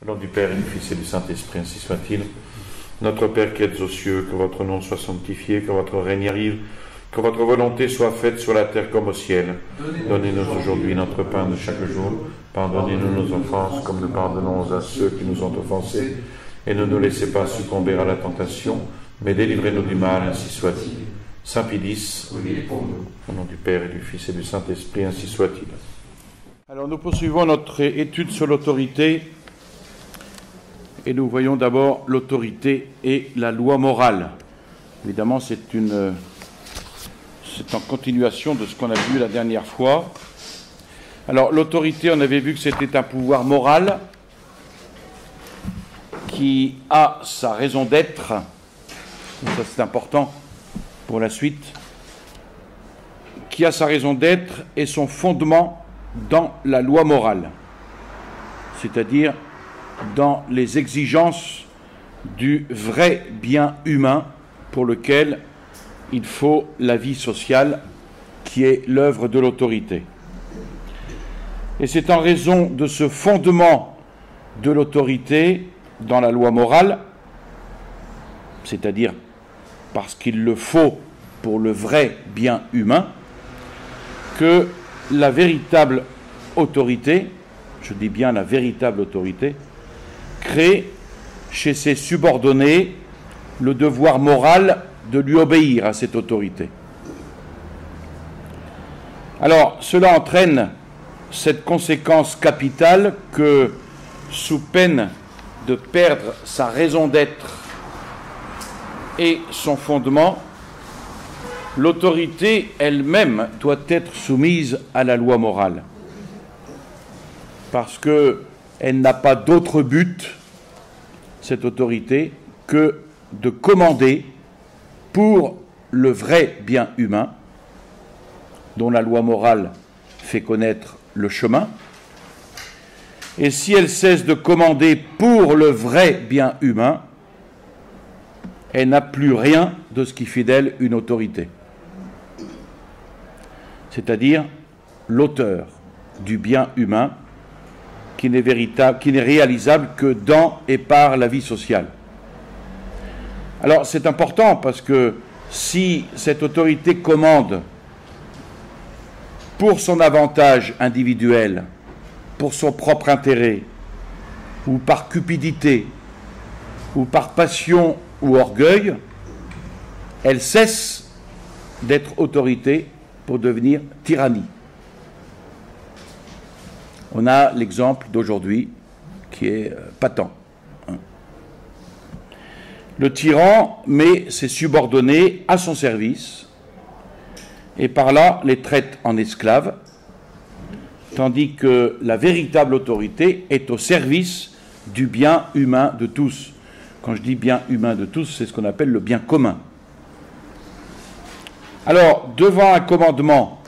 Au nom du Père et du Fils et du Saint-Esprit, ainsi soit-il. Notre Père qui êtes aux cieux, que votre nom soit sanctifié, que votre règne arrive, que votre volonté soit faite sur la terre comme au ciel. Donnez-nous aujourd'hui notre pain de chaque jour. Pardonnez-nous nos offenses, comme nous pardonnons à ceux qui nous ont offensés. Et ne nous laissez pas succomber à la tentation, mais délivrez-nous du mal, ainsi soit-il. Saint Pie X, au nom du Père et du Fils et du Saint-Esprit, ainsi soit-il. Alors nous poursuivons notre étude sur l'autorité. Et nous voyons d'abord l'autorité et la loi morale. Évidemment, c'est en continuation de ce qu'on a vu la dernière fois. Alors, l'autorité, on avait vu que c'était un pouvoir moral qui a sa raison d'être. Ça, c'est important pour la suite. Qui a sa raison d'être et son fondement dans la loi morale. C'est-à-dire dans les exigences du vrai bien humain pour lequel il faut la vie sociale qui est l'œuvre de l'autorité. Et c'est en raison de ce fondement de l'autorité dans la loi morale, c'est-à-dire parce qu'il le faut pour le vrai bien humain, que la véritable autorité, je dis bien la véritable autorité, crée chez ses subordonnés le devoir moral de lui obéir à cette autorité. Alors, cela entraîne cette conséquence capitale que, sous peine de perdre sa raison d'être et son fondement, l'autorité elle-même doit être soumise à la loi morale. Parce qu'elle n'a pas d'autre but, cette autorité, que de commander pour le vrai bien humain, dont la loi morale fait connaître le chemin. Et si elle cesse de commander pour le vrai bien humain, elle n'a plus rien de ce qui fait d'elle une autorité. C'est-à-dire l'auteur du bien humain qui n'est réalisable que dans et par la vie sociale. Alors c'est important parce que si cette autorité commande pour son avantage individuel, pour son propre intérêt, ou par cupidité, ou par passion ou orgueil, elle cesse d'être autorité pour devenir tyrannie. On a l'exemple d'aujourd'hui qui est patent. Le tyran met ses subordonnés à son service et par là les traite en esclaves, tandis que la véritable autorité est au service du bien humain de tous. Quand je dis bien humain de tous, c'est ce qu'on appelle le bien commun. Alors, devant un commandement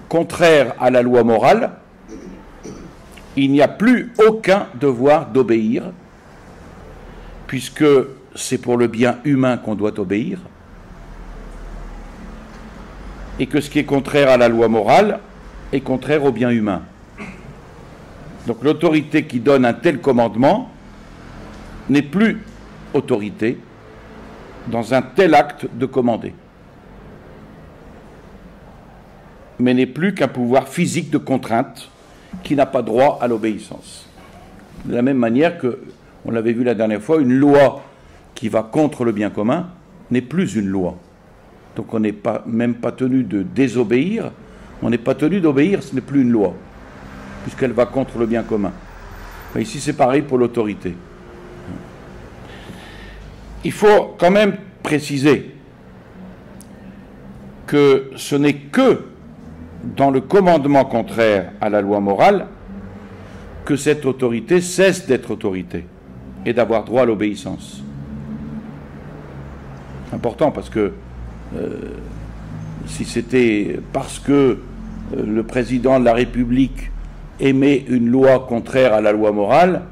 contraire à la loi morale, il n'y a plus aucun devoir d'obéir, puisque c'est pour le bien humain qu'on doit obéir, et que ce qui est contraire à la loi morale est contraire au bien humain. Donc l'autorité qui donne un tel commandement n'est plus autorité dans un tel acte de commander, mais n'est plus qu'un pouvoir physique de contrainte qui n'a pas droit à l'obéissance. De la même manière que, on l'avait vu la dernière fois, une loi qui va contre le bien commun n'est plus une loi. Donc on n'est même pas tenu de désobéir, on n'est pas tenu d'obéir, ce n'est plus une loi, puisqu'elle va contre le bien commun. Mais ici c'est pareil pour l'autorité. Il faut quand même préciser que ce n'est que dans le commandement contraire à la loi morale que cette autorité cesse d'être autorité et d'avoir droit à l'obéissance. Important parce que si c'était parce que le président de la République émet une loi contraire à la loi morale,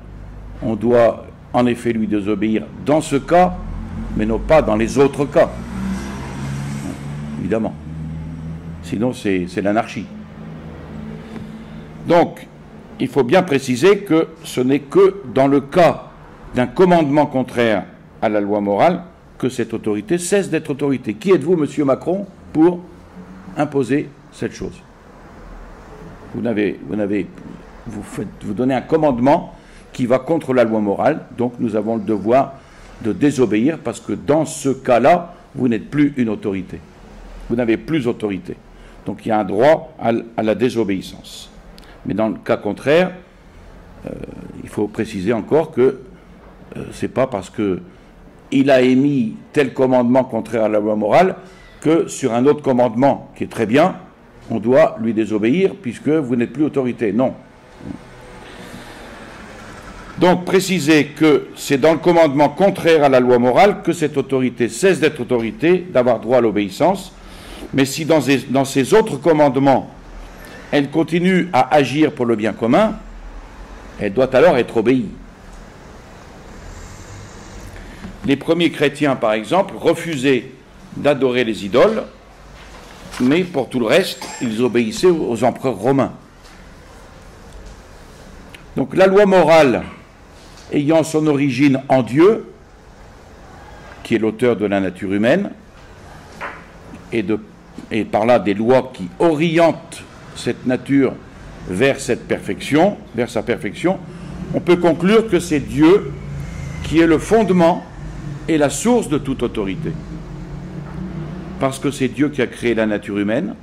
on doit en effet lui désobéir dans ce cas, mais non pas dans les autres cas. Évidemment. Sinon, c'est l'anarchie. Donc, il faut bien préciser que ce n'est que dans le cas d'un commandement contraire à la loi morale que cette autorité cesse d'être autorité. Qui êtes-vous, monsieur Macron, pour imposer cette chose? Vous donnez un commandement qui va contre la loi morale, donc nous avons le devoir de désobéir, parce que dans ce cas-là, vous n'êtes plus une autorité. Vous n'avez plus autorité. Donc il y a un droit à la désobéissance. Mais dans le cas contraire, il faut préciser encore que ce n'est pas parce qu'il a émis tel commandement contraire à la loi morale que sur un autre commandement qui est très bien, on doit lui désobéir puisque vous n'êtes plus autorité. Non. Donc préciser que c'est dans le commandement contraire à la loi morale que cette autorité cesse d'être autorité, d'avoir droit à l'obéissance, mais si dans ces autres commandements, elle continue à agir pour le bien commun, elle doit alors être obéie. Les premiers chrétiens, par exemple, refusaient d'adorer les idoles, mais pour tout le reste, ils obéissaient aux empereurs romains. Donc la loi morale, ayant son origine en Dieu, qui est l'auteur de la nature humaine, et par là des lois qui orientent cette nature vers cette perfection, vers sa perfection, on peut conclure que c'est Dieu qui est le fondement et la source de toute autorité. Parce que c'est Dieu qui a créé la nature humaine,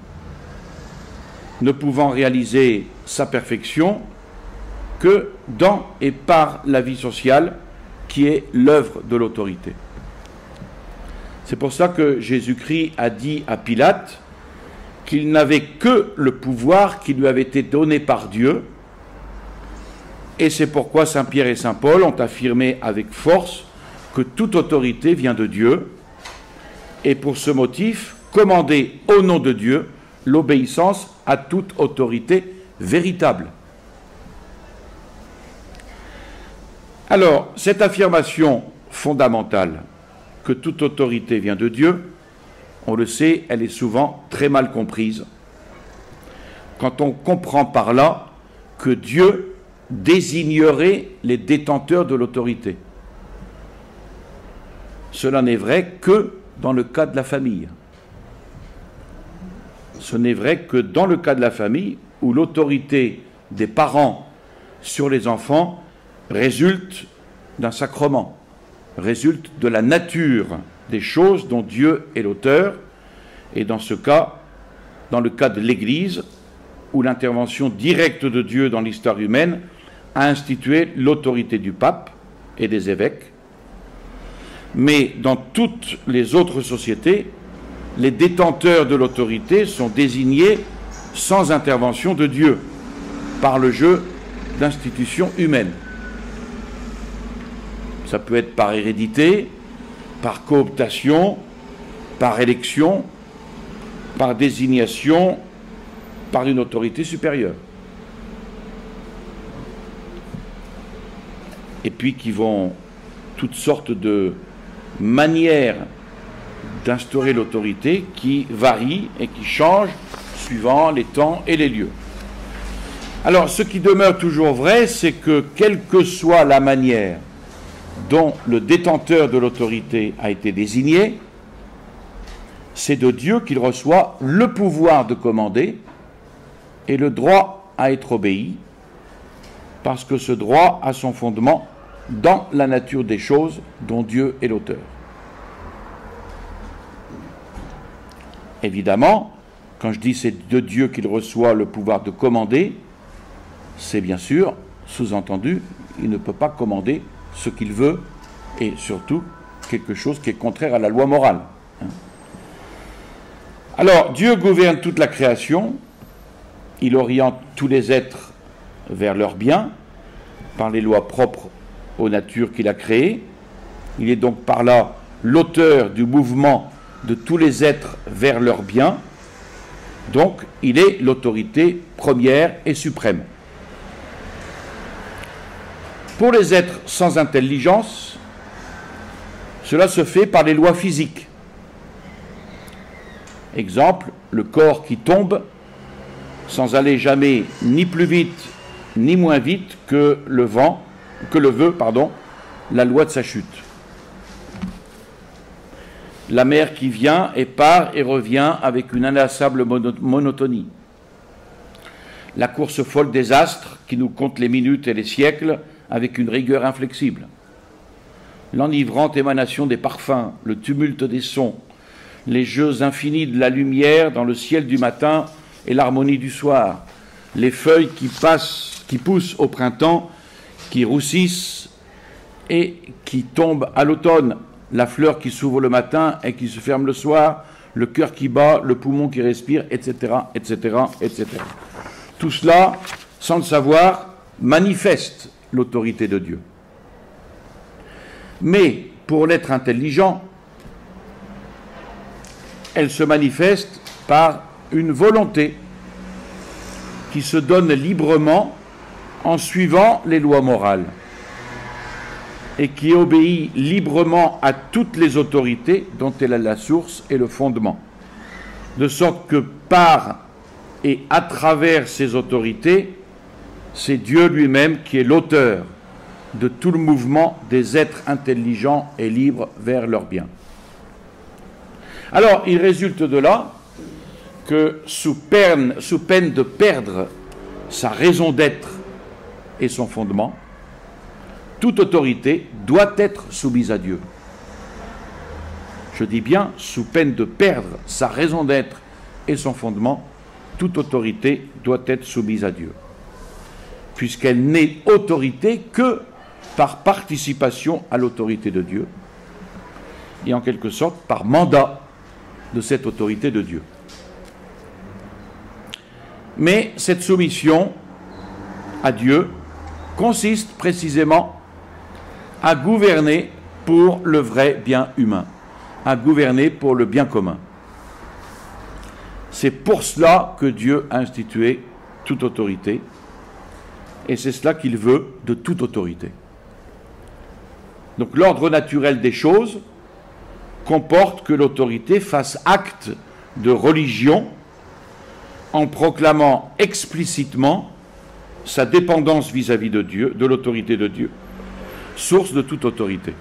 ne pouvant réaliser sa perfection que dans et par la vie sociale qui est l'œuvre de l'autorité. C'est pour ça que Jésus-Christ a dit à Pilate qu'il n'avait que le pouvoir qui lui avait été donné par Dieu, et c'est pourquoi Saint Pierre et Saint Paul ont affirmé avec force que toute autorité vient de Dieu, et pour ce motif, commander au nom de Dieu l'obéissance à toute autorité véritable. Alors, cette affirmation fondamentale que toute autorité vient de Dieu, on le sait, elle est souvent très mal comprise. Quand on comprend par là que Dieu désignerait les détenteurs de l'autorité. Cela n'est vrai que dans le cas de la famille. Ce n'est vrai que dans le cas de la famille où l'autorité des parents sur les enfants résulte d'un sacrement, résulte de la nature des choses dont Dieu est l'auteur, et dans ce cas, dans le cas de l'Église, où l'intervention directe de Dieu dans l'histoire humaine a institué l'autorité du pape et des évêques. Mais dans toutes les autres sociétés, les détenteurs de l'autorité sont désignés sans intervention de Dieu, par le jeu d'institutions humaines. Ça peut être par hérédité, par cooptation, par élection, par désignation, par une autorité supérieure. Et puis qui vont toutes sortes de manières d'instaurer l'autorité qui varient et qui changent suivant les temps et les lieux. Alors, ce qui demeure toujours vrai, c'est que quelle que soit la manière dont le détenteur de l'autorité a été désigné, c'est de Dieu qu'il reçoit le pouvoir de commander et le droit à être obéi, parce que ce droit a son fondement dans la nature des choses dont Dieu est l'auteur. Évidemment, quand je dis c'est de Dieu qu'il reçoit le pouvoir de commander, c'est bien sûr, sous-entendu, il ne peut pas commander ce qu'il veut, et surtout quelque chose qui est contraire à la loi morale. Alors, Dieu gouverne toute la création, il oriente tous les êtres vers leur bien, par les lois propres aux natures qu'il a créées. Il est donc par là l'auteur du mouvement de tous les êtres vers leur bien, donc il est l'autorité première et suprême. Pour les êtres sans intelligence, cela se fait par les lois physiques. Exemple, le corps qui tombe, sans aller jamais ni plus vite ni moins vite que le veut, la loi de sa chute. La mer qui vient et part et revient avec une inlassable monotonie. La course folle des astres qui nous compte les minutes et les siècles avec une rigueur inflexible. L'enivrante émanation des parfums, le tumulte des sons, les jeux infinis de la lumière dans le ciel du matin et l'harmonie du soir, les feuilles qui poussent au printemps, qui roussissent et qui tombent à l'automne, la fleur qui s'ouvre le matin et qui se ferme le soir, le cœur qui bat, le poumon qui respire, etc., etc., etc. Tout cela, sans le savoir, manifeste l'autorité de Dieu. Mais pour l'être intelligent, elle se manifeste par une volonté qui se donne librement en suivant les lois morales et qui obéit librement à toutes les autorités dont elle a la source et le fondement, de sorte que par et à travers ces autorités, c'est Dieu lui-même qui est l'auteur de tout le mouvement des êtres intelligents et libres vers leur bien. Alors, il résulte de là que, sous peine de perdre sa raison d'être et son fondement, toute autorité doit être soumise à Dieu. Je dis bien, sous peine de perdre sa raison d'être et son fondement, toute autorité doit être soumise à Dieu, puisqu'elle n'est autorité que par participation à l'autorité de Dieu, et en quelque sorte par mandat de cette autorité de Dieu. Mais cette soumission à Dieu consiste précisément à gouverner pour le vrai bien humain, à gouverner pour le bien commun. C'est pour cela que Dieu a institué toute autorité, et c'est cela qu'il veut de toute autorité. Donc l'ordre naturel des choses comporte que l'autorité fasse acte de religion en proclamant explicitement sa dépendance vis-à-vis de Dieu, de l'autorité de Dieu, source de toute autorité.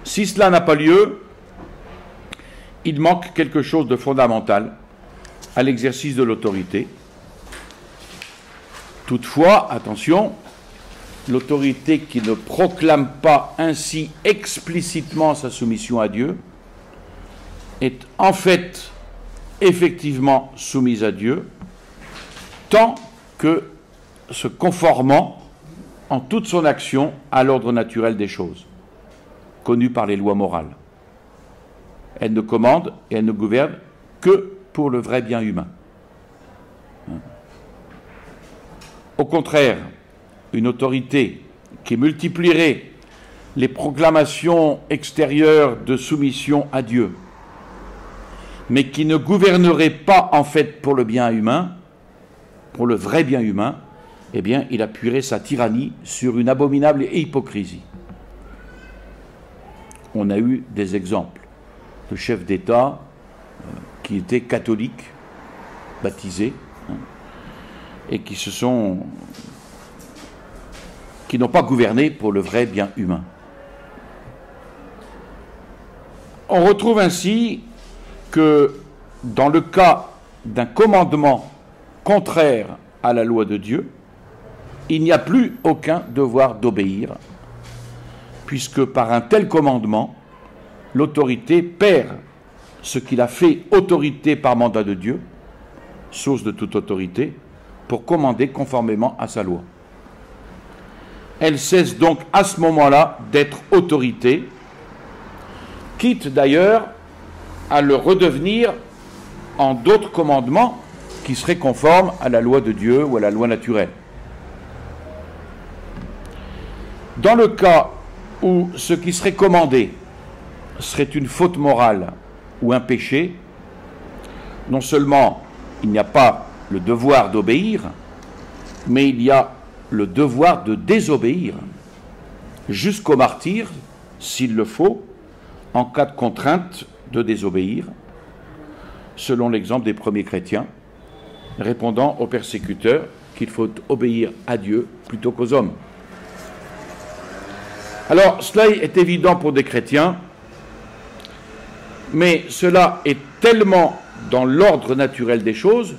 Si cela n'a pas lieu, il manque quelque chose de fondamental à l'exercice de l'autorité. Toutefois, attention, l'autorité qui ne proclame pas ainsi explicitement sa soumission à Dieu est en fait effectivement soumise à Dieu, tant que se conformant en toute son action à l'ordre naturel des choses, connu par les lois morales. Elle ne commande et elle ne gouverne que pour le vrai bien humain. Au contraire, une autorité qui multiplierait les proclamations extérieures de soumission à Dieu, mais qui ne gouvernerait pas en fait pour le bien humain, pour le vrai bien humain, eh bien, il appuierait sa tyrannie sur une abominable hypocrisie. On a eu des exemples de chefs d'État qui étaient catholiques, baptisés, et qui n'ont pas gouverné pour le vrai bien humain. On retrouve ainsi que dans le cas d'un commandement contraire à la loi de Dieu, il n'y a plus aucun devoir d'obéir, puisque par un tel commandement, l'autorité perd ce qu'il a fait autorité par mandat de Dieu, source de toute autorité, pour commander conformément à sa loi. Elle cesse donc à ce moment-là d'être autorité, quitte d'ailleurs à le redevenir en d'autres commandements qui seraient conformes à la loi de Dieu ou à la loi naturelle. Dans le cas où ce qui serait commandé serait une faute morale ou un péché, non seulement il n'y a pas le devoir d'obéir, mais il y a le devoir de désobéir, jusqu'au martyre, s'il le faut, en cas de contrainte de désobéir, selon l'exemple des premiers chrétiens, répondant aux persécuteurs qu'il faut obéir à Dieu plutôt qu'aux hommes. Alors, cela est évident pour des chrétiens, mais cela est tellement dans l'ordre naturel des choses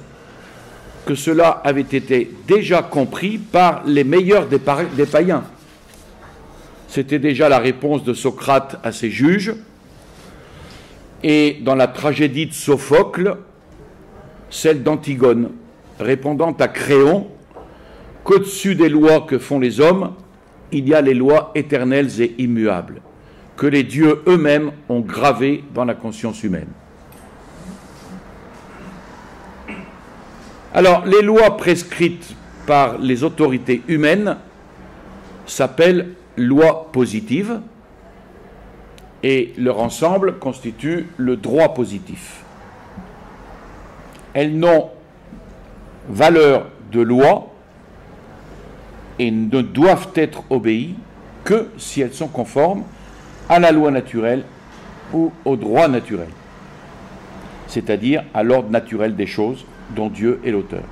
que cela avait été déjà compris par les meilleurs des païens. C'était déjà la réponse de Socrate à ses juges, et dans la tragédie de Sophocle, celle d'Antigone, répondant à Créon qu'au-dessus des lois que font les hommes, il y a les lois éternelles et immuables, que les dieux eux-mêmes ont gravées dans la conscience humaine. Alors, les lois prescrites par les autorités humaines s'appellent lois positives, et leur ensemble constitue le droit positif. Elles n'ont valeur de loi et ne doivent être obéies que si elles sont conformes à la loi naturelle ou au droit naturel, c'est-à-dire à l'ordre naturel des choses dont Dieu est l'auteur.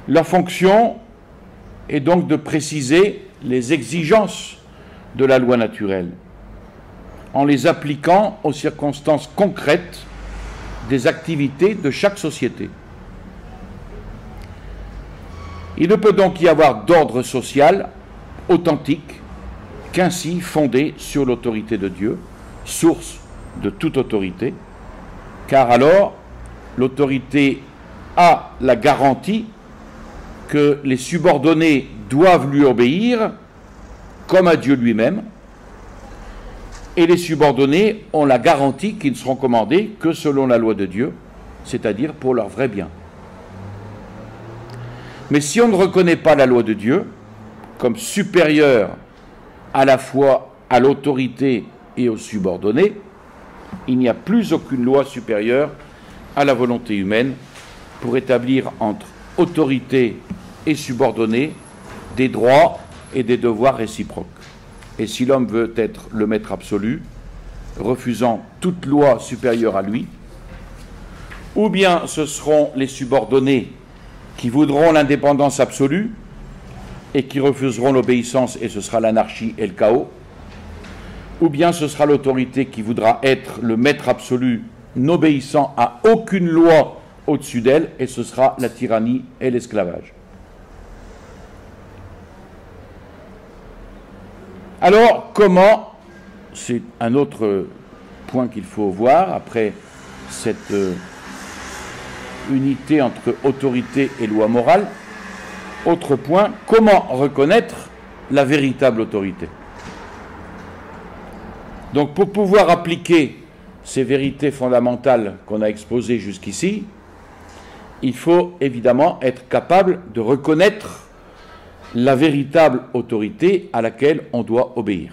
Leur fonction est donc de préciser les exigences de la loi naturelle en les appliquant aux circonstances concrètes des activités de chaque société. Il ne peut donc y avoir d'ordre social authentique qu'ainsi fondé sur l'autorité de Dieu, source de toute autorité, car alors l'autorité a la garantie que les subordonnés doivent lui obéir comme à Dieu lui-même, et les subordonnés ont la garantie qu'ils ne seront commandés que selon la loi de Dieu, c'est-à-dire pour leur vrai bien. Mais si on ne reconnaît pas la loi de Dieu comme supérieure à la fois à l'autorité et aux subordonnés, il n'y a plus aucune loi supérieure à la volonté humaine pour établir entre autorité et subordonnés des droits et des devoirs réciproques. Et si l'homme veut être le maître absolu, refusant toute loi supérieure à lui, ou bien ce seront les subordonnés qui voudront l'indépendance absolue et qui refuseront l'obéissance, et ce sera l'anarchie et le chaos, ou bien ce sera l'autorité qui voudra être le maître absolu, n'obéissant à aucune loi au-dessus d'elle, et ce sera la tyrannie et l'esclavage. Alors, comment, c'est un autre point qu'il faut voir, après cette unité entre autorité et loi morale, autre point, comment reconnaître la véritable autorité? Donc, pour pouvoir appliquer ces vérités fondamentales qu'on a exposées jusqu'ici, il faut évidemment être capable de reconnaître la véritable autorité à laquelle on doit obéir,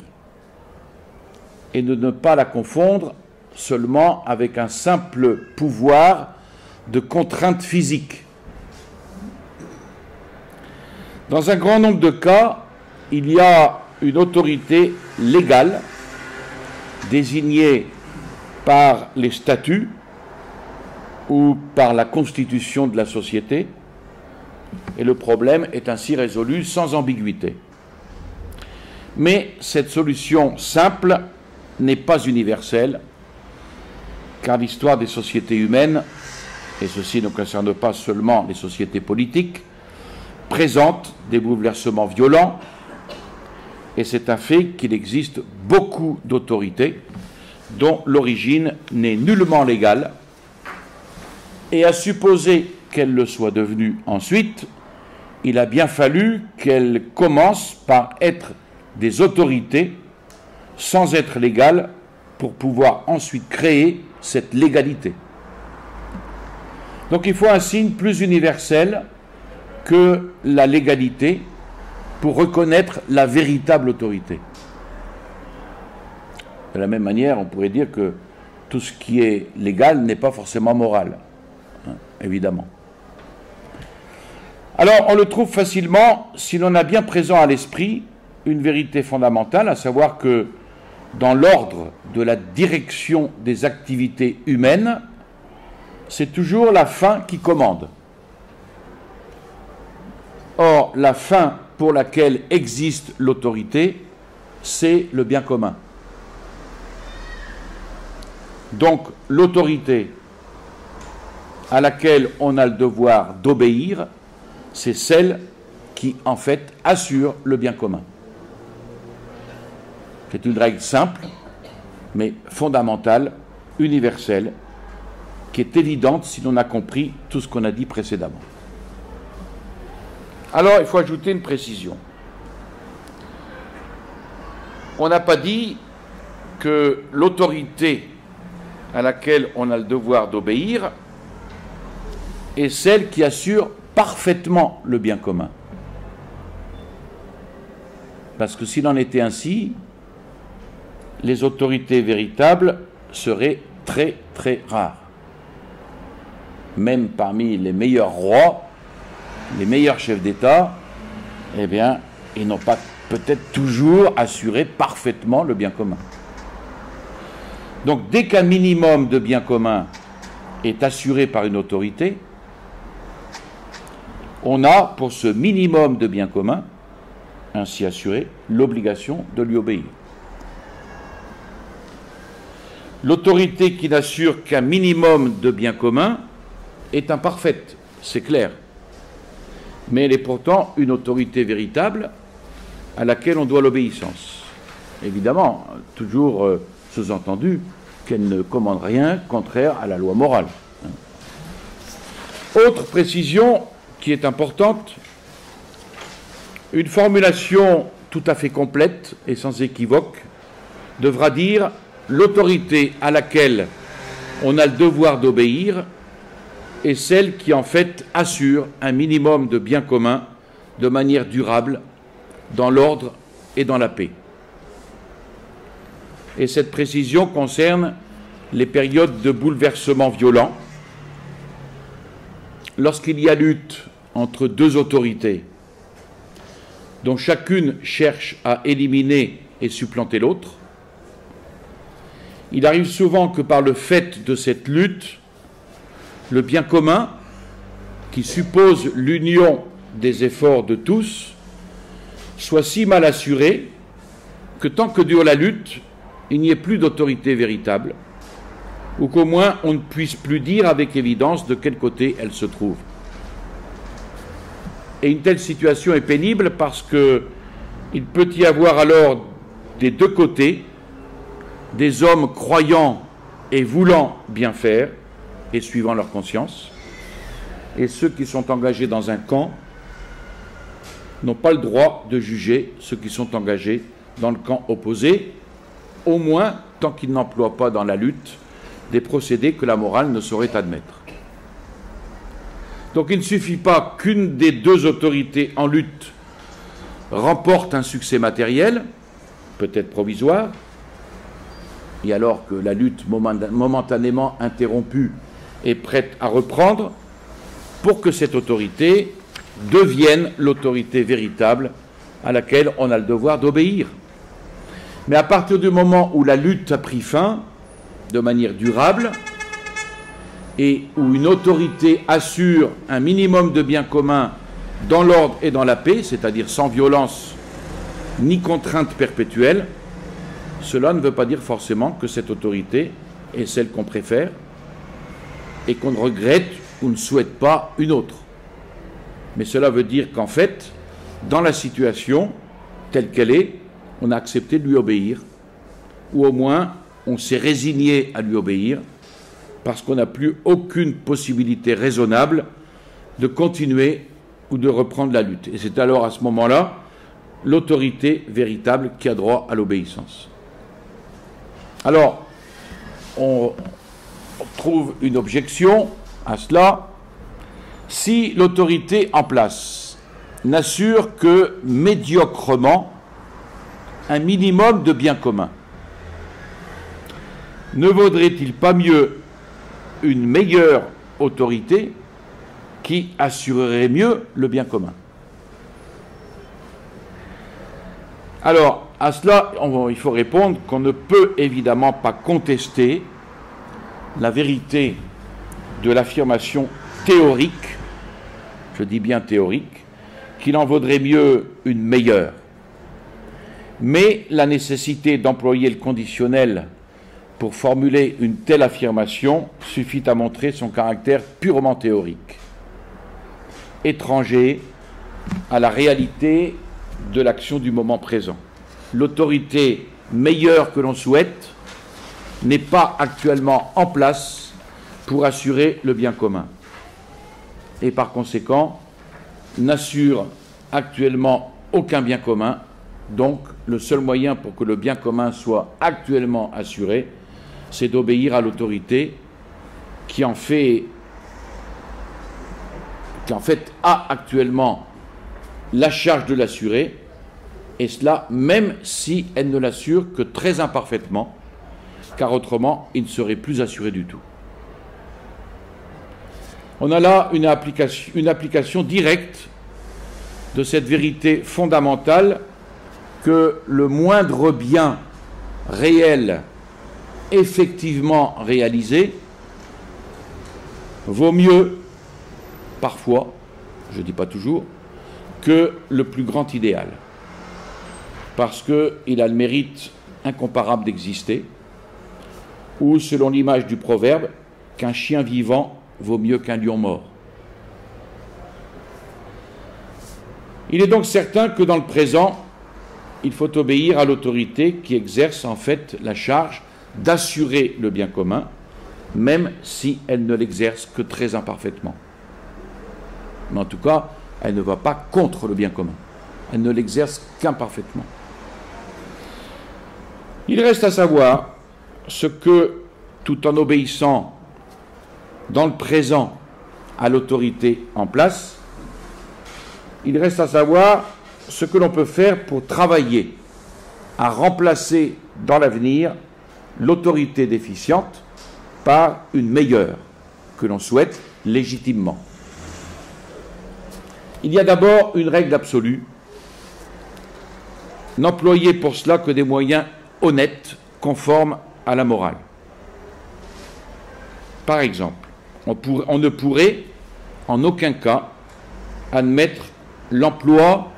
et de ne pas la confondre seulement avec un simple pouvoir de contrainte physique. Dans un grand nombre de cas, il y a une autorité légale désignée par les statuts ou par la constitution de la société, et le problème est ainsi résolu sans ambiguïté. Mais cette solution simple n'est pas universelle, car l'histoire des sociétés humaines, et ceci ne concerne pas seulement les sociétés politiques, présente des bouleversements violents, et c'est un fait qu'il existe beaucoup d'autorités dont l'origine n'est nullement légale, et à supposer qu'elle le soit devenue ensuite, il a bien fallu qu'elle commence par être des autorités sans être légales pour pouvoir ensuite créer cette légalité. Donc il faut un signe plus universel que la légalité pour reconnaître la véritable autorité. De la même manière, on pourrait dire que tout ce qui est légal n'est pas forcément moral, hein, évidemment. Alors, on le trouve facilement si l'on a bien présent à l'esprit une vérité fondamentale, à savoir que dans l'ordre de la direction des activités humaines, c'est toujours la fin qui commande. Or, la fin pour laquelle existe l'autorité, c'est le bien commun. Donc, l'autorité à laquelle on a le devoir d'obéir, c'est celle qui, en fait, assure le bien commun. C'est une règle simple, mais fondamentale, universelle, qui est évidente si l'on a compris tout ce qu'on a dit précédemment. Alors, il faut ajouter une précision. On n'a pas dit que l'autorité à laquelle on a le devoir d'obéir est celle qui assure parfaitement le bien commun. Parce que s'il en était ainsi, les autorités véritables seraient très très rares. Même parmi les meilleurs rois, les meilleurs chefs d'État, eh bien, ils n'ont pas peut-être toujours assuré parfaitement le bien commun. Donc, dès qu'un minimum de bien commun est assuré par une autorité, on a, pour ce minimum de bien commun, ainsi assuré, l'obligation de lui obéir. L'autorité qui n'assure qu'un minimum de bien commun est imparfaite, c'est clair. Mais elle est pourtant une autorité véritable à laquelle on doit l'obéissance. Évidemment, toujours sous-entendu qu'elle ne commande rien contraire à la loi morale. Autre précision qui est importante, une formulation tout à fait complète et sans équivoque devra dire l'autorité à laquelle on a le devoir d'obéir est celle qui en fait assure un minimum de bien commun de manière durable dans l'ordre et dans la paix. Et cette précision concerne les périodes de bouleversement violents. Lorsqu'il y a lutte entre deux autorités, dont chacune cherche à éliminer et supplanter l'autre, il arrive souvent que par le fait de cette lutte, le bien commun, qui suppose l'union des efforts de tous, soit si mal assuré que tant que dure la lutte, il n'y ait plus d'autorité véritable, ou qu'au moins on ne puisse plus dire avec évidence de quel côté elle se trouve. Et une telle situation est pénible parce qu'il peut y avoir alors des deux côtés des hommes croyant et voulant bien faire et suivant leur conscience, et ceux qui sont engagés dans un camp n'ont pas le droit de juger ceux qui sont engagés dans le camp opposé, au moins tant qu'ils n'emploient pas dans la lutte des procédés que la morale ne saurait admettre. Donc il ne suffit pas qu'une des deux autorités en lutte remporte un succès matériel, peut-être provisoire, et alors que la lutte momentanément interrompue est prête à reprendre, pour que cette autorité devienne l'autorité véritable à laquelle on a le devoir d'obéir. Mais à partir du moment où la lutte a pris fin, de manière durable, et où une autorité assure un minimum de bien commun dans l'ordre et dans la paix, c'est-à-dire sans violence ni contrainte perpétuelle, cela ne veut pas dire forcément que cette autorité est celle qu'on préfère et qu'on ne regrette ou ne souhaite pas une autre. Mais cela veut dire qu'en fait, dans la situation telle qu'elle est, on a accepté de lui obéir, ou au moins on s'est résigné à lui obéir, parce qu'on n'a plus aucune possibilité raisonnable de continuer ou de reprendre la lutte. Et c'est alors à ce moment-là l'autorité véritable qui a droit à l'obéissance. Alors, on trouve une objection à cela. Si l'autorité en place n'assure que médiocrement un minimum de bien commun, ne vaudrait-il pas mieux une meilleure autorité qui assurerait mieux le bien commun? Alors, à cela, il faut répondre qu'on ne peut évidemment pas contester la vérité de l'affirmation théorique, je dis bien théorique, qu'il en vaudrait mieux une meilleure. Mais la nécessité d'employer le conditionnel pour formuler une telle affirmation suffit à montrer son caractère purement théorique, étranger à la réalité de l'action du moment présent. L'autorité meilleure que l'on souhaite n'est pas actuellement en place pour assurer le bien commun et par conséquent n'assure actuellement aucun bien commun. Donc le seul moyen pour que le bien commun soit actuellement assuré, c'est d'obéir à l'autorité qui en fait a actuellement la charge de l'assurer, et cela même si elle ne l'assure que très imparfaitement, car autrement il ne serait plus assuré du tout. On a là une application directe de cette vérité fondamentale que le moindre bien réel effectivement réalisé vaut mieux, parfois, je ne dis pas toujours, que le plus grand idéal, parce qu'il a le mérite incomparable d'exister, ou selon l'image du proverbe, qu'un chien vivant vaut mieux qu'un lion mort. Il est donc certain que dans le présent, il faut obéir à l'autorité qui exerce en fait la charge d'assurer le bien commun, même si elle ne l'exerce que très imparfaitement. Mais en tout cas, elle ne va pas contre le bien commun. Elle ne l'exerce qu'imparfaitement. Il reste à savoir ce que, tout en obéissant dans le présent à l'autorité en place, il reste à savoir ce que l'on peut faire pour travailler à remplacer dans l'avenir l'autorité déficiente par une meilleure que l'on souhaite légitimement. Il y a d'abord une règle absolue: n'employer pour cela que des moyens honnêtes, conformes à la morale. Par exemple, on ne pourrait en aucun cas admettre l'emploi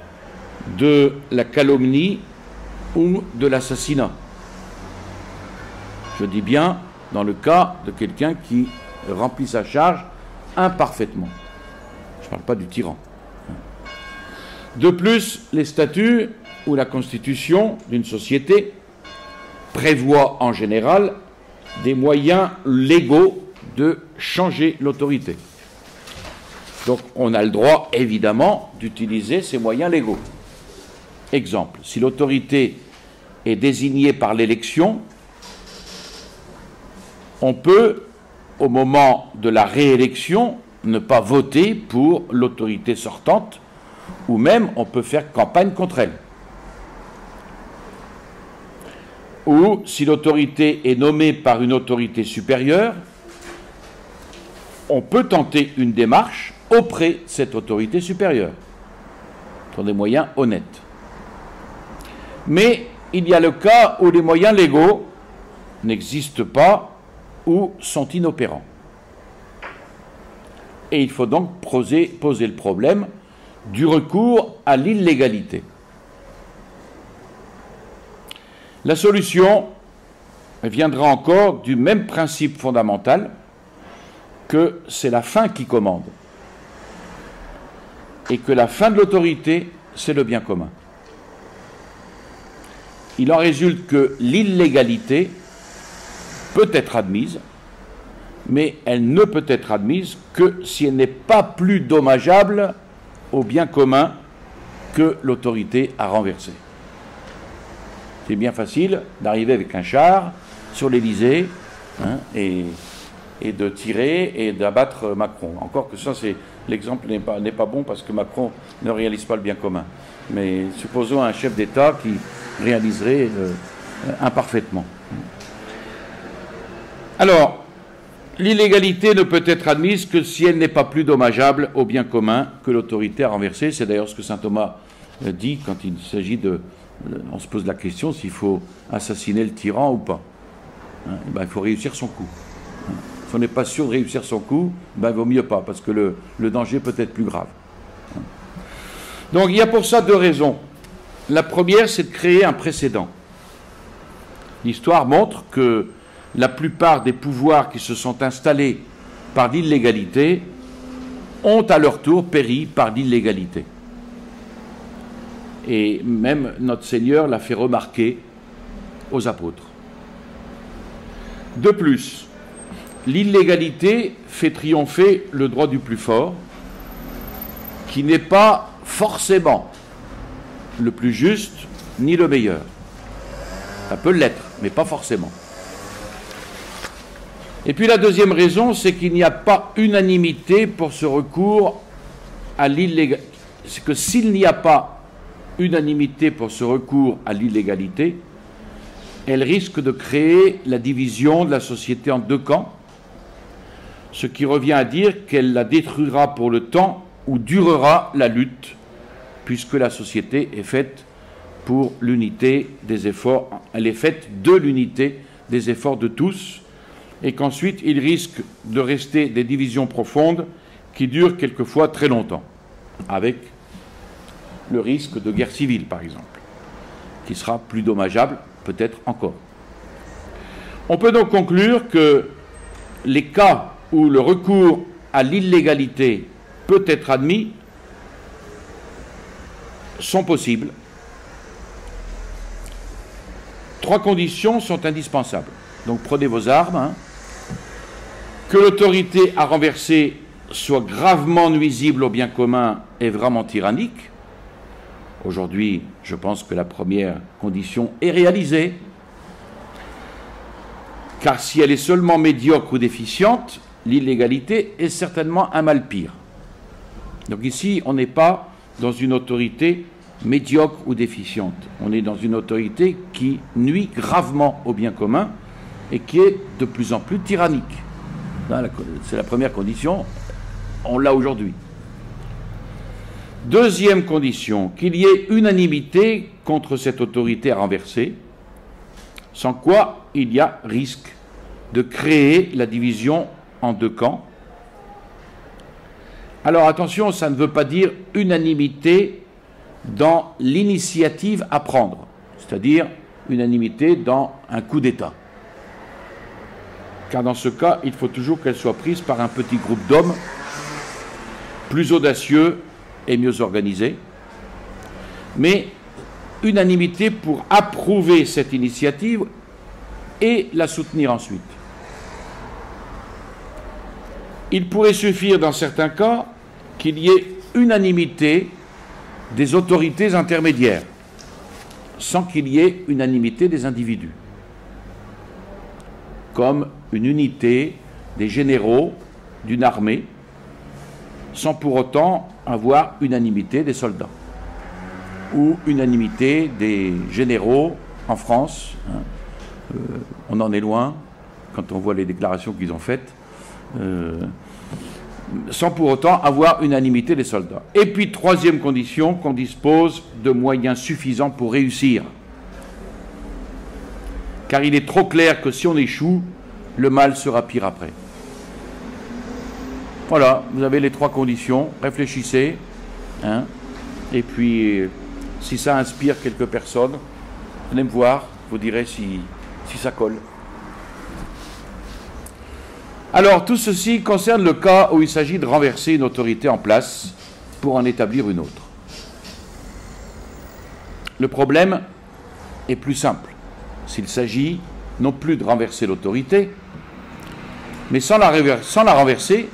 de la calomnie ou de l'assassinat. Je dis bien dans le cas de quelqu'un qui remplit sa charge imparfaitement. Je ne parle pas du tyran. De plus, les statuts ou la constitution d'une société prévoient en général des moyens légaux de changer l'autorité. Donc on a le droit évidemment d'utiliser ces moyens légaux. Exemple, si l'autorité est désignée par l'élection, on peut, au moment de la réélection, ne pas voter pour l'autorité sortante, ou même on peut faire campagne contre elle. Ou si l'autorité est nommée par une autorité supérieure, on peut tenter une démarche auprès de cette autorité supérieure, sur des moyens honnêtes. Mais il y a le cas où les moyens légaux n'existent pas ou sont inopérants. Et il faut donc poser le problème du recours à l'illégalité. La solution viendra encore du même principe fondamental que c'est la fin qui commande et que la fin de l'autorité, c'est le bien commun. Il en résulte que l'illégalité peut être admise, mais elle ne peut être admise que si elle n'est pas plus dommageable au bien commun que l'autorité a renversé. C'est bien facile d'arriver avec un char sur l'Élysée et de tirer et d'abattre Macron. Encore que ça, l'exemple n'est pas bon parce que Macron ne réalise pas le bien commun. Mais supposons un chef d'État qui réaliserait imparfaitement. Alors, l'illégalité ne peut être admise que si elle n'est pas plus dommageable au bien commun que l'autorité a renversé. C'est d'ailleurs ce que saint Thomas dit quand il s'agit de... On se pose la question s'il faut assassiner le tyran ou pas. Il faut réussir son coup. si on n'est pas sûr de réussir son coup, ben, il vaut mieux pas, parce que le danger peut être plus grave. Donc il y a pour ça deux raisons. La première, c'est de créer un précédent. L'histoire montre que la plupart des pouvoirs qui se sont installés par l'illégalité ont à leur tour péri par l'illégalité. Et même notre Seigneur l'a fait remarquer aux apôtres. De plus, l'illégalité fait triompher le droit du plus fort, qui n'est pas forcément le plus juste ni le meilleur. Ça peut l'être, mais pas forcément. Et puis la deuxième raison, c'est qu'il n'y a pas unanimité pour ce recours à l'illégalité. C'est que s'il n'y a pas unanimité pour ce recours à l'illégalité, elle risque de créer la division de la société en deux camps, ce qui revient à dire qu'elle la détruira pour le temps où durera la lutte, puisque la société est faite pour l'unité des efforts, elle est faite de l'unité des efforts de tous, et qu'ensuite il risque de rester des divisions profondes qui durent quelquefois très longtemps, avec le risque de guerre civile par exemple, qui sera plus dommageable peut-être encore. On peut donc conclure que les cas où le recours à l'illégalité peut être admis sont possibles. Trois conditions sont indispensables. Donc prenez vos armes, hein. Que l'autorité à renverser soit gravement nuisible au bien commun et vraiment tyrannique. Aujourd'hui, je pense que la première condition est réalisée, car si elle est seulement médiocre ou déficiente, l'illégalité est certainement un mal pire. Donc ici, on n'est pas dans une autorité médiocre ou déficiente. On est dans une autorité qui nuit gravement au bien commun et qui est de plus en plus tyrannique. C'est la première condition, on l'a aujourd'hui. Deuxième condition, qu'il y ait unanimité contre cette autorité à renverser, sans quoi il y a risque de créer la division en deux camps. Alors attention, ça ne veut pas dire unanimité dans l'initiative à prendre, c'est-à-dire unanimité dans un coup d'État. Car dans ce cas, il faut toujours qu'elle soit prise par un petit groupe d'hommes plus audacieux et mieux organisés, mais unanimité pour approuver cette initiative et la soutenir ensuite. Il pourrait suffire dans certains cas qu'il y ait unanimité des autorités intermédiaires, sans qu'il y ait unanimité des individus, comme une unité des généraux d'une armée, sans pour autant avoir unanimité des soldats, ou unanimité des généraux en France. On en est loin, quand on voit les déclarations qu'ils ont faites, sans pour autant avoir unanimité des soldats. Et puis, troisième condition, qu'on dispose de moyens suffisants pour réussir. Car il est trop clair que si on échoue, le mal sera pire après. Voilà, vous avez les trois conditions, réfléchissez, hein, et puis si ça inspire quelques personnes, venez me voir, vous direz si ça colle. Alors, tout ceci concerne le cas où il s'agit de renverser une autorité en place pour en établir une autre. Le problème est plus simple. S'il s'agit non plus de renverser l'autorité, mais sans la renverser,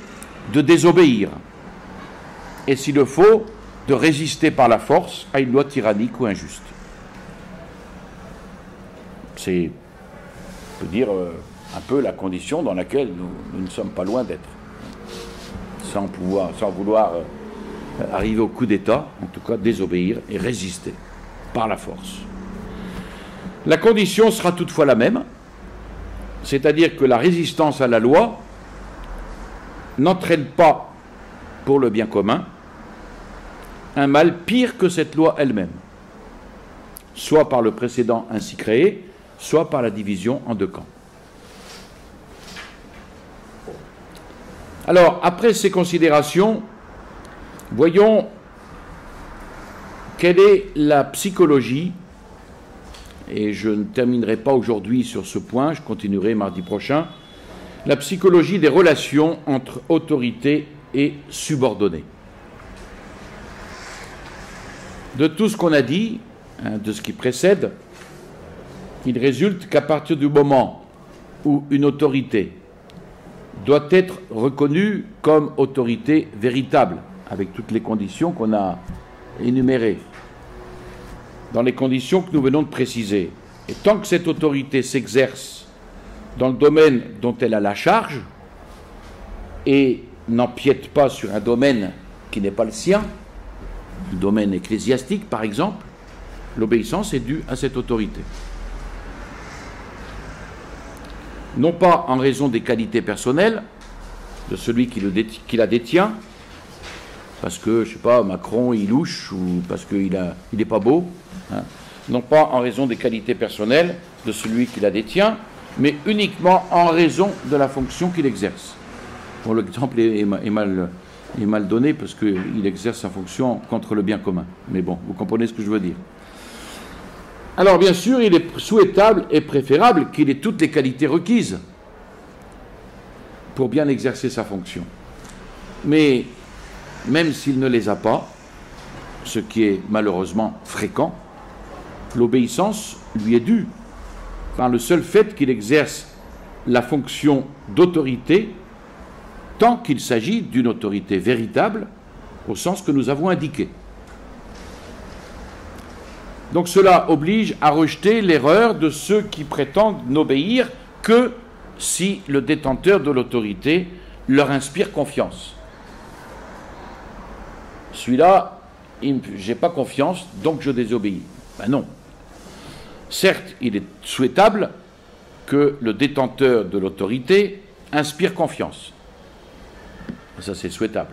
de désobéir. Et s'il le faut, de résister par la force à une loi tyrannique ou injuste. C'est, on peut dire, un peu la condition dans laquelle nous ne sommes pas loin d'être. Sans vouloir arriver au coup d'État, en tout cas désobéir et résister par la force. La condition sera toutefois la même, c'est-à-dire que la résistance à la loi n'entraîne pas, pour le bien commun, un mal pire que cette loi elle-même, soit par le précédent ainsi créé, soit par la division en deux camps. Alors, après ces considérations, voyons quelle est la psychologie, et je ne terminerai pas aujourd'hui sur ce point, je continuerai mardi prochain, la psychologie des relations entre autorité et subordonnés. De tout ce qu'on a dit, de ce qui précède, il résulte qu'à partir du moment où une autorité doit être reconnue comme autorité véritable, avec toutes les conditions qu'on a énumérées, dans les conditions que nous venons de préciser, et tant que cette autorité s'exerce dans le domaine dont elle a la charge et n'empiète pas sur un domaine qui n'est pas le sien, le domaine ecclésiastique par exemple, l'obéissance est due à cette autorité. Non pas en raison des qualités personnelles de celui qui la détient, parce que, je ne sais pas, Macron il louche, ou parce qu'il n'est pas beau, hein. Non pas en raison des qualités personnelles de celui qui la détient, mais uniquement en raison de la fonction qu'il exerce. Bon, l'exemple est mal donné, parce qu'il exerce sa fonction contre le bien commun. Mais bon, vous comprenez ce que je veux dire. Alors, bien sûr, il est souhaitable et préférable qu'il ait toutes les qualités requises pour bien exercer sa fonction. Mais, même s'il ne les a pas, ce qui est malheureusement fréquent, l'obéissance lui est due par le seul fait qu'il exerce la fonction d'autorité, tant qu'il s'agit d'une autorité véritable, au sens que nous avons indiqué. Donc cela oblige à rejeter l'erreur de ceux qui prétendent n'obéir que si le détenteur de l'autorité leur inspire confiance. Celui-là, j'ai pas confiance, donc je désobéis. Ben non. Certes, il est souhaitable que le détenteur de l'autorité inspire confiance. Ça, c'est souhaitable.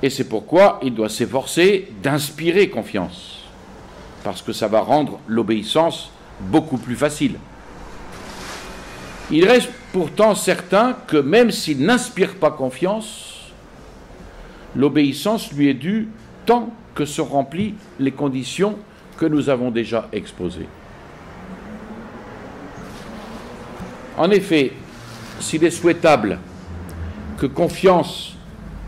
Et c'est pourquoi il doit s'efforcer d'inspirer confiance, parce que ça va rendre l'obéissance beaucoup plus facile. Il reste pourtant certain que même s'il n'inspire pas confiance, l'obéissance lui est due tant que se remplissent les conditions que nous avons déjà exposées. En effet, s'il est souhaitable que confiance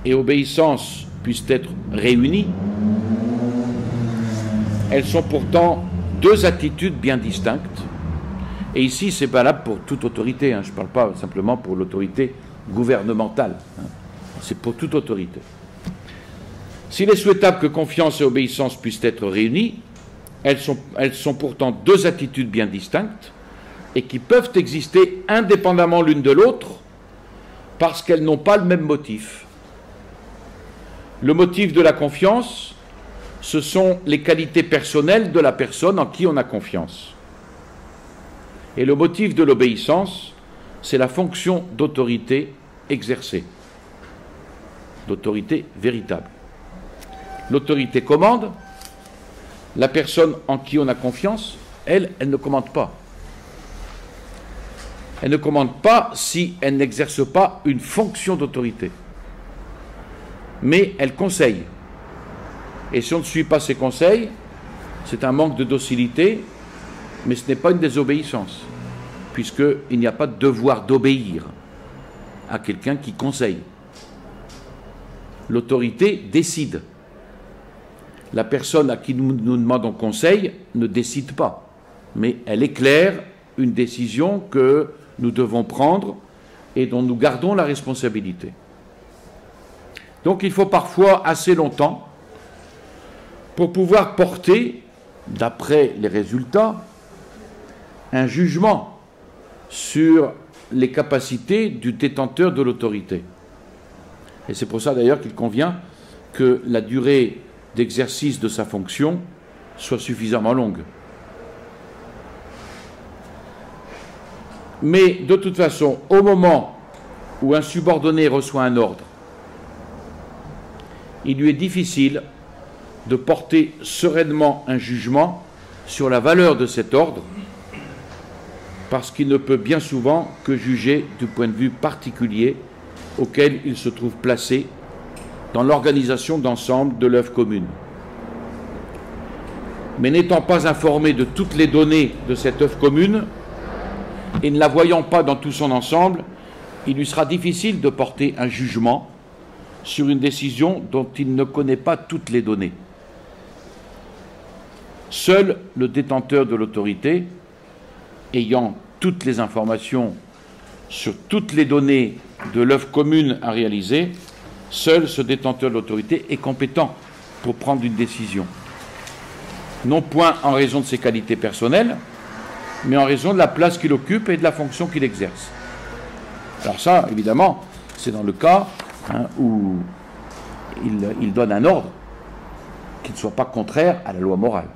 et obéissance puissent être réunies, elles sont pourtant deux attitudes bien distinctes. Et ici, c'est valable pour toute autorité. Je ne parle pas simplement pour l'autorité gouvernementale. C'est pour toute autorité. S'il est souhaitable que confiance et obéissance puissent être réunies, elles sont pourtant deux attitudes bien distinctes et qui peuvent exister indépendamment l'une de l'autre parce qu'elles n'ont pas le même motif. Le motif de la confiance, ce sont les qualités personnelles de la personne en qui on a confiance. Et le motif de l'obéissance, c'est la fonction d'autorité exercée, d'autorité véritable. L'autorité commande, la personne en qui on a confiance, elle ne commande pas. Elle ne commande pas si elle n'exerce pas une fonction d'autorité. Mais elle conseille. Et si on ne suit pas ses conseils, c'est un manque de docilité, mais ce n'est pas une désobéissance, puisqu'il n'y a pas de devoir d'obéir à quelqu'un qui conseille. L'autorité décide. La personne à qui nous demandons conseil ne décide pas, mais elle éclaire une décision que nous devons prendre et dont nous gardons la responsabilité. Donc il faut parfois assez longtemps pour pouvoir porter, d'après les résultats, un jugement sur les capacités du détenteur de l'autorité. Et c'est pour ça d'ailleurs qu'il convient que la durée d'exercice de sa fonction soit suffisamment longue. Mais de toute façon, au moment où un subordonné reçoit un ordre, il lui est difficile de porter sereinement un jugement sur la valeur de cet ordre, parce qu'il ne peut bien souvent que juger du point de vue particulier auquel il se trouve placé dans l'organisation d'ensemble de l'œuvre commune. Mais n'étant pas informé de toutes les données de cette œuvre commune, et ne la voyant pas dans tout son ensemble, il lui sera difficile de porter un jugement sur une décision dont il ne connaît pas toutes les données. Seul le détenteur de l'autorité, ayant toutes les informations sur toutes les données de l'œuvre commune à réaliser, seul ce détenteur de l'autorité est compétent pour prendre une décision. Non point en raison de ses qualités personnelles, mais en raison de la place qu'il occupe et de la fonction qu'il exerce. Alors ça, évidemment, c'est dans le cas où il donne un ordre qui ne soit pas contraire à la loi morale.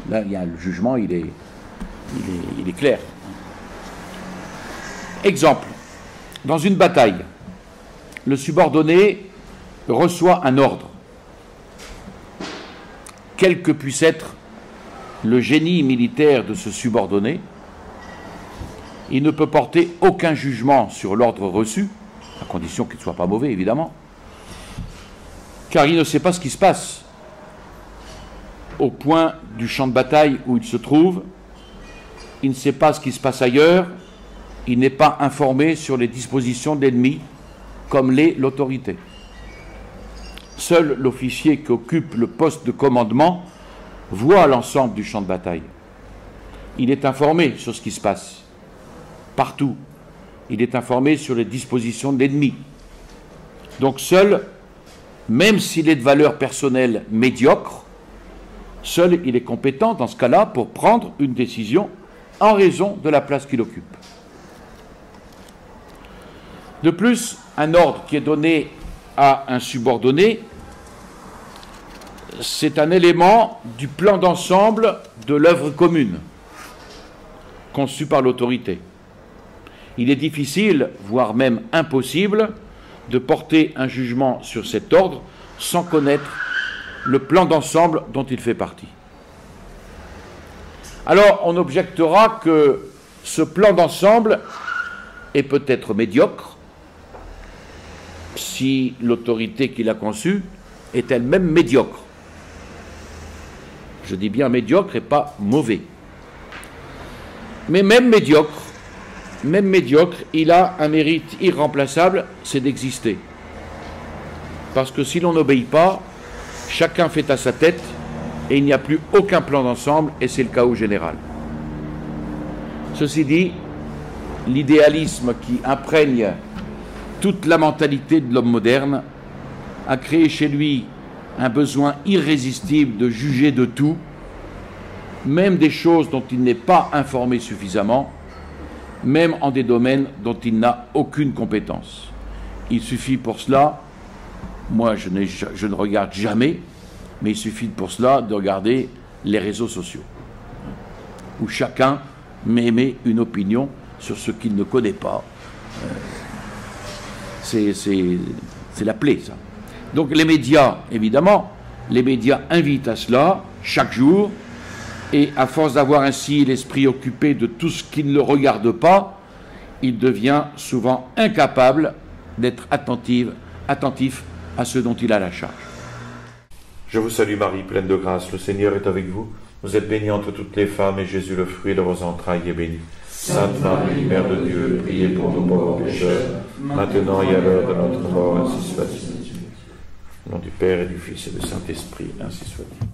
Là, il y a le jugement, il est clair. Exemple, dans une bataille, le subordonné reçoit un ordre. Quel que puisse être le génie militaire de ce subordonné, il ne peut porter aucun jugement sur l'ordre reçu, à condition qu'il ne soit pas mauvais, évidemment, car il ne sait pas ce qui se passe au point du champ de bataille où il se trouve, il ne sait pas ce qui se passe ailleurs, il n'est pas informé sur les dispositions de l'ennemi, comme l'est l'autorité. Seul l'officier qui occupe le poste de commandement voit l'ensemble du champ de bataille. Il est informé sur ce qui se passe, partout. Il est informé sur les dispositions de l'ennemi. Donc seul, même s'il est de valeur personnelle médiocre, seul il est compétent dans ce cas-là pour prendre une décision en raison de la place qu'il occupe. De plus, un ordre qui est donné à un subordonné, c'est un élément du plan d'ensemble de l'œuvre commune conçue par l'autorité. Il est difficile, voire même impossible, de porter un jugement sur cet ordre sans connaître le plan d'ensemble dont il fait partie. Alors, on objectera que ce plan d'ensemble est peut-être médiocre si l'autorité qui l'a conçu est elle-même médiocre. Je dis bien médiocre et pas mauvais. Mais même médiocre, il a un mérite irremplaçable, c'est d'exister. Parce que si l'on n'obéit pas, chacun fait à sa tête et il n'y a plus aucun plan d'ensemble et c'est le chaos général. Ceci dit, l'idéalisme qui imprègne toute la mentalité de l'homme moderne a créé chez lui un besoin irrésistible de juger de tout, même des choses dont il n'est pas informé suffisamment, même en des domaines dont il n'a aucune compétence. Il suffit pour cela, moi je ne regarde jamais, mais il suffit pour cela de regarder les réseaux sociaux, où chacun émet une opinion sur ce qu'il ne connaît pas. C'est la plaie, ça. Donc les médias, évidemment, les médias invitent à cela chaque jour, et à force d'avoir ainsi l'esprit occupé de tout ce qui ne le regarde pas, il devient souvent incapable d'être attentif à ce dont il a la charge. Je vous salue Marie, pleine de grâce, le Seigneur est avec vous. Vous êtes bénie entre toutes les femmes, et Jésus, le fruit de vos entrailles, est béni. Sainte Marie, Mère de Dieu, priez pour nous pauvres pécheurs, maintenant et à l'heure de notre mort, ainsi soit-il. Au nom du Père et du Fils et du Saint-Esprit, ainsi soit-il.